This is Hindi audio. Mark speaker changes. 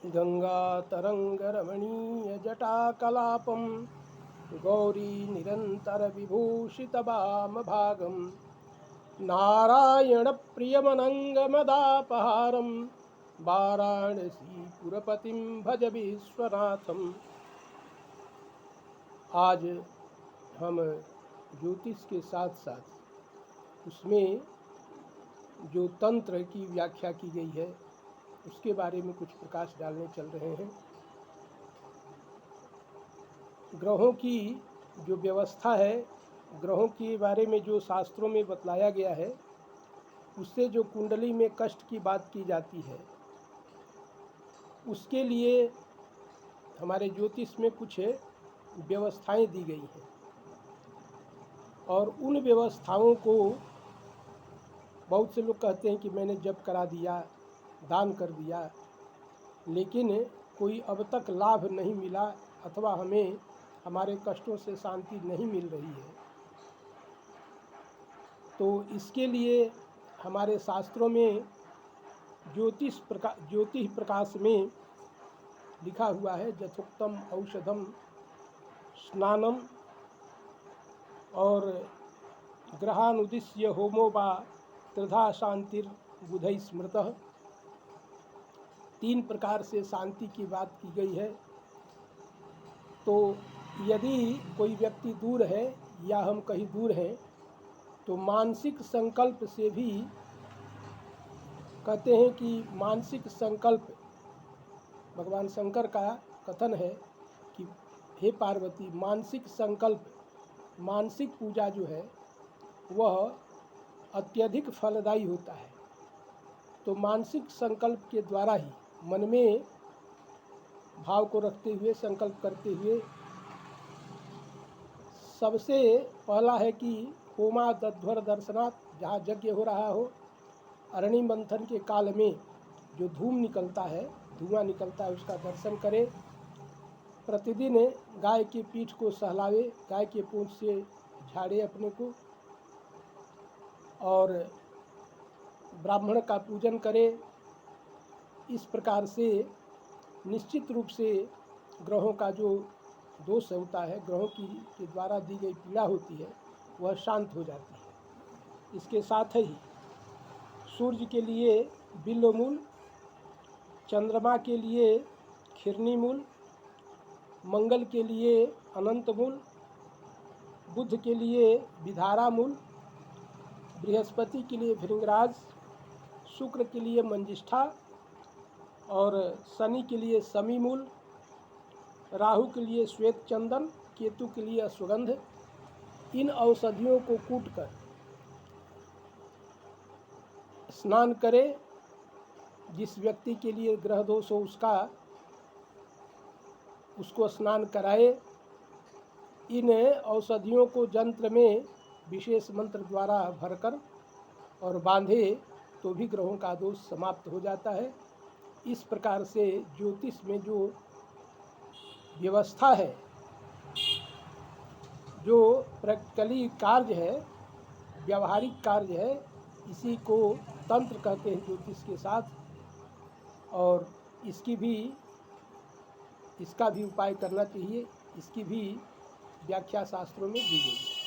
Speaker 1: गङ्गातरङ्गरमणीयजटाकलापं गौरीनिरन्तरविभूषितवामभागं नारायणप्रियमनङ्गमदापहारं वाराणसीपुरपतिं भज विश्वनाथम। आज हम ज्योतिष के साथ साथ उसमें जो तंत्र की व्याख्या की गई है उसके बारे में कुछ प्रकाश डालने चल रहे हैं। ग्रहों की जो व्यवस्था है, ग्रहों के बारे में जो शास्त्रों में बतलाया गया है, उससे जो कुंडली में कष्ट की बात की जाती है, उसके लिए हमारे ज्योतिष में कुछ व्यवस्थाएं दी गई हैं और उन व्यवस्थाओं को बहुत से लोग कहते हैं कि मैंने जप करा दिया, दान कर दिया, लेकिन कोई अब तक लाभ नहीं मिला अथवा हमें हमारे कष्टों से शांति नहीं मिल रही है। तो इसके लिए हमारे शास्त्रों में ज्योतिष प्रकाश में लिखा हुआ है, यथोक्तम औषधम स्नानम और ग्रहानुदिश्य होमो वा त्रिधा शांतिर्बुधै स्मृतः। 3 प्रकार से शांति की बात की गई है। तो यदि कोई व्यक्ति दूर है या हम कहीं दूर हैं तो मानसिक संकल्प से भी कहते हैं कि मानसिक संकल्प, भगवान शंकर का कथन है कि हे पार्वती, मानसिक संकल्प, मानसिक पूजा जो है वह अत्यधिक फलदायी होता है। तो मानसिक संकल्प के द्वारा ही मन में भाव को रखते हुए, संकल्प करते हुए, सबसे पहला है कि होमा दध्वर दर्शनात्, जहाँ यज्ञ हो रहा हो, अरणि मंथन के काल में जो धूम निकलता है, धुआं निकलता है, उसका दर्शन करें। प्रतिदिन गाय की पीठ को सहलावे, गाय के पूंछ से झाड़े अपने को, और ब्राह्मण का पूजन करे। इस प्रकार से निश्चित रूप से ग्रहों का जो दोष होता है, ग्रहों की के द्वारा दी गई पीड़ा होती है, वह शांत हो जाती है। इसके साथ ही सूर्य के लिए बिल्व मूल, चंद्रमा के लिए खिरनी मूल, मंगल के लिए अनंत मूल, बुध के लिए विधारा मूल, बृहस्पति के लिए भृंगराज, शुक्र के लिए मंजिष्ठा और शनि के लिए शमी मूल, राहु के लिए श्वेत चंदन, केतु के लिए अश्वगंध। इन औषधियों को कूटकर स्नान करे। जिस व्यक्ति के लिए ग्रह दोष हो उसको स्नान कराए। इन औषधियों को यंत्र में विशेष मंत्र द्वारा भरकर और बांधे तो भी ग्रहों का दोष समाप्त हो जाता है। इस प्रकार से ज्योतिष में जो व्यवस्था है, जो प्रैक्टिकली कार्य है, व्यावहारिक कार्य है, इसी को तंत्र कहते हैं ज्योतिष के साथ। और इसका भी उपाय करना चाहिए। इसकी भी व्याख्या शास्त्रों में दी गई है।